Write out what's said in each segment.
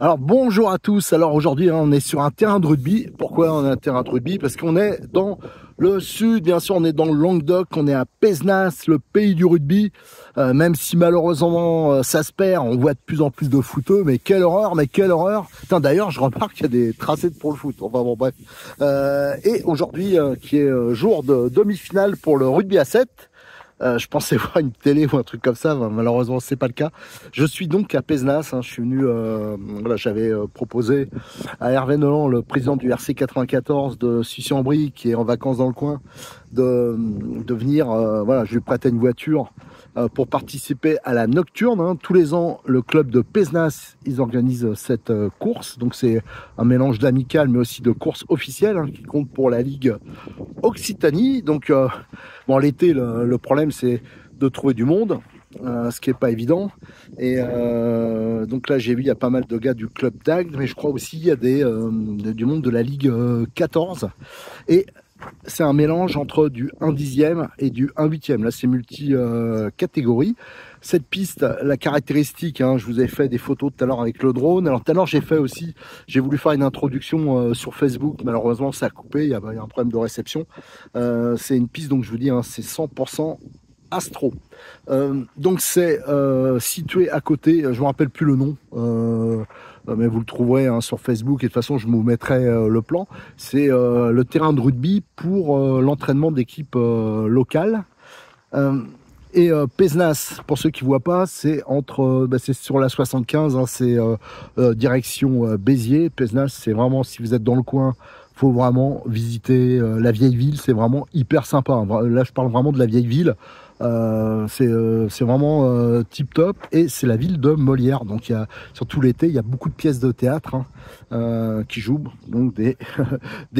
Alors bonjour à tous, alors aujourd'hui on est sur un terrain de rugby. Pourquoi on a un terrain de rugby? Parce qu'on est dans le sud, bien sûr on est dans le Languedoc, on est à Pézenas, le pays du rugby. Même si malheureusement ça se perd, on voit de plus en plus de footeux, mais quelle horreur, mais quelle horreur. Putain, d'ailleurs je remarque qu'il y a des tracés pour le foot, enfin bon bref. Et aujourd'hui qui est jour de demi-finale pour le rugby à 7. Je pensais voir une télé ou un truc comme ça, malheureusement c'est pas le cas. Je suis donc à Pézenas, je suis venu, voilà, j'avais proposé à Hervé Nolan, le président du RC 94 de Sucy-en-Brie, qui est en vacances dans le coin, de venir, voilà, je lui prêtais une voiture pour participer à la nocturne. Tous les ans, le club de Pézenas, ils organisent cette course, donc c'est un mélange d'amical mais aussi de course officielle qui compte pour la Ligue Occitanie. Donc bon, l'été, le problème c'est de trouver du monde, ce qui est pas évident. Et donc là j'ai vu il y a pas mal de gars du club d'Agde, mais je crois aussi il y a du monde de la Ligue 14. Et c'est un mélange entre du 1/10 et du 1/8. Là c'est multi-catégorie. Cette piste, la caractéristique, je vous ai fait des photos tout à l'heure avec le drone. Alors tout à l'heure j'ai voulu faire une introduction sur Facebook, malheureusement ça a coupé, il y a un problème de réception. C'est une piste, donc je vous dis, c'est 100% Astro. Donc c'est situé à côté, je ne me rappelle plus le nom, mais vous le trouverez sur Facebook, et de toute façon je vous mettrai le plan. C'est le terrain de rugby pour l'entraînement d'équipes locales. Et Pézenas, pour ceux qui ne voient pas, c'est c'est sur la 75, c'est direction Béziers. Pézenas, c'est vraiment, si vous êtes dans le coin, faut vraiment visiter la vieille ville, c'est vraiment hyper sympa. Là je parle vraiment de la vieille ville. C'est vraiment tip top, et c'est la ville de Molière, donc surtout l'été il y a beaucoup de pièces de théâtre qui jouent, donc des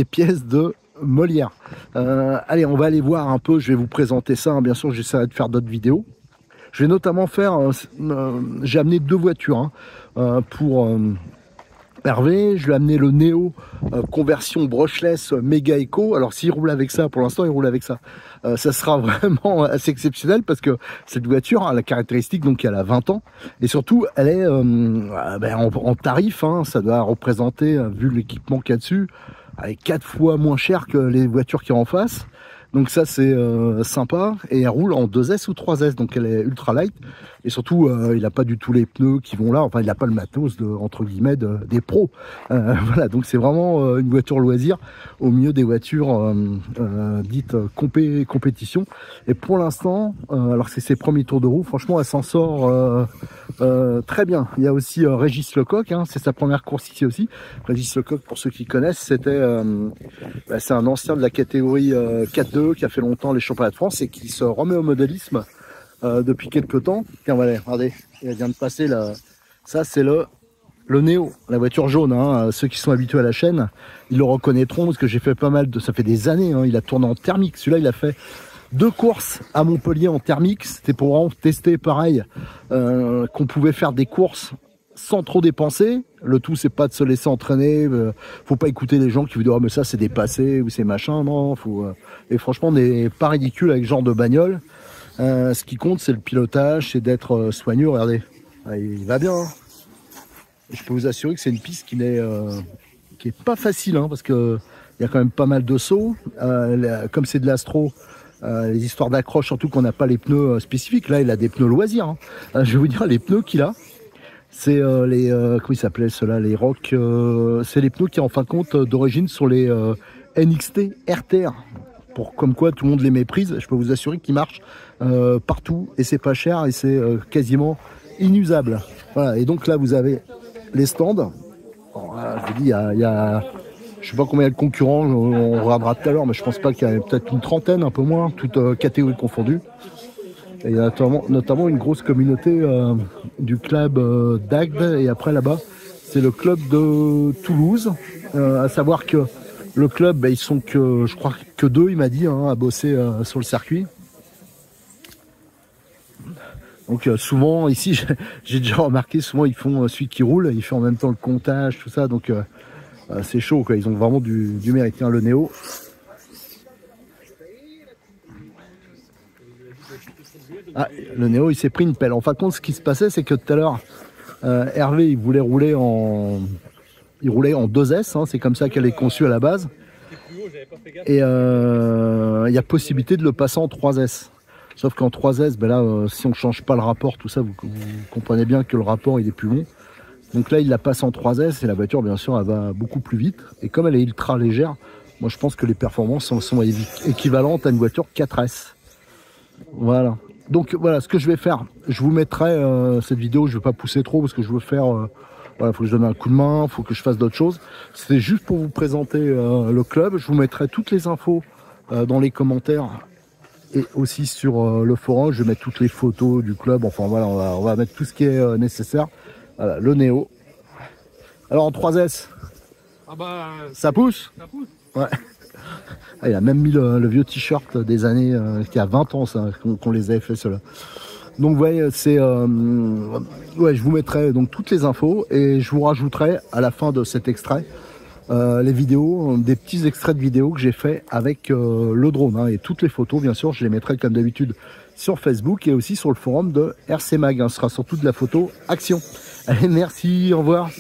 pièces de Molière. Allez, on va aller voir un peu, je vais vous présenter ça, bien sûr j'essaierai de faire d'autres vidéos. Je vais notamment faire, j'ai amené 2 voitures pour Hervé. Je lui ai amené le Néo conversion brushless Mega Eco. Alors s'il roule avec ça, pour l'instant il roule avec ça, ça sera vraiment assez exceptionnel, parce que cette voiture a la caractéristique, donc elle a 20 ans, et surtout elle est en tarif, ça doit représenter, vu l'équipement qu'il y a dessus, avec 4 fois moins cher que les voitures qui sont en face. Donc ça c'est sympa, et elle roule en 2S ou 3S, donc elle est ultra light, et surtout il n'a pas du tout les pneus qui vont là, enfin il n'a pas le matos entre guillemets des pros. Voilà, donc c'est vraiment une voiture loisir au milieu des voitures dites compétition. Et pour l'instant, alors c'est ses premiers tours de roue, franchement elle s'en sort très bien. Il y a aussi Régis Lecoq, c'est sa première course ici aussi. Régis Lecoq, pour ceux qui connaissent, c'est un ancien de la catégorie 4-2 qui a fait longtemps les championnats de France et qui se remet au modélisme depuis quelques temps. Tiens, voilà, regardez, il vient de passer là. Ça c'est le Néo, la voiture jaune. Ceux qui sont habitués à la chaîne, ils le reconnaîtront, parce que j'ai fait pas mal ça fait des années, il a tourné en thermique. Celui-là il a fait 2 courses à Montpellier en thermique. C'était pour vraiment tester pareil, qu'on pouvait faire des courses sans trop dépenser. Le tout c'est pas de se laisser entraîner, faut pas écouter les gens qui vous disent mais ça c'est dépassé ou c'est machin. Non, et franchement on n'est pas ridicule avec ce genre de bagnole. Ce qui compte c'est le pilotage, c'est d'être soigneux. Regardez, il va bien. Je peux vous assurer que c'est une piste qui est pas facile, parce que il y a quand même pas mal de sauts, comme c'est de l'astro. Les histoires d'accroche, surtout qu'on n'a pas les pneus spécifiques. Là il a des pneus loisirs. Je vais vous dire les pneus qu'il a. C'est les comment ils s'appelaient ceux-là, les Rock. C'est les pneus qui en fin de compte d'origine sur les NXT RTR. Comme quoi tout le monde les méprise. Je peux vous assurer qu'ils marchent partout, et c'est pas cher, et c'est quasiment inusable. Voilà. Et donc là vous avez les stands. Alors là, je vous dis, il y a je sais pas combien il y a de concurrents, on regardera tout à l'heure, mais je pense pas qu'il y a peut-être une trentaine, un peu moins, toutes catégories confondues. Et il y a notamment une grosse communauté du club d'Agde, et après là-bas c'est le club de Toulouse, à savoir que le club, ils sont je crois que 2, il m'a dit, à bosser sur le circuit. Donc souvent ici j'ai déjà remarqué, souvent ils font celui qui roule, il fait en même temps le comptage, tout ça, donc c'est chaud quoi. Ils ont vraiment du mérite. Le Néo. Le Néo il s'est pris une pelle. En fin de compte ce qui se passait c'est que tout à l'heure Hervé, il voulait rouler il roulait en 2S, hein, c'est comme ça qu'elle est conçue à la base. Et il y a possibilité de le passer en 3S. Sauf qu'en 3S, ben là, si on change pas le rapport, tout ça, vous comprenez bien que le rapport il est plus long. Donc là, il la passe en 3S et la voiture, bien sûr, elle va beaucoup plus vite. Et comme elle est ultra légère, moi je pense que les performances sont équivalentes à une voiture 4S. Voilà. Donc voilà ce que je vais faire. Je vous mettrai cette vidéo, je ne vais pas pousser trop parce que je veux faire... voilà, faut que je donne un coup de main, faut que je fasse d'autres choses. C'était juste pour vous présenter le club. Je vous mettrai toutes les infos dans les commentaires et aussi sur le forum. Je vais mettre toutes les photos du club. Enfin voilà, on va mettre tout ce qui est nécessaire. Voilà, le Néo. Alors en 3S, ah bah, ça pousse. Ça pousse. Ouais. Ah, il a même mis le vieux t-shirt des années qui a 20 ans ça qu'on les avait fait ceux-là. Donc vous voyez, c'est ouais, je vous mettrai donc toutes les infos et je vous rajouterai à la fin de cet extrait les vidéos, des petits extraits de vidéos que j'ai fait avec le drone, hein, et toutes les photos bien sûr, je les mettrai comme d'habitude sur Facebook et aussi sur le forum de RC Mag, hein, ce sera surtout de la photo action. Allez, merci, au revoir.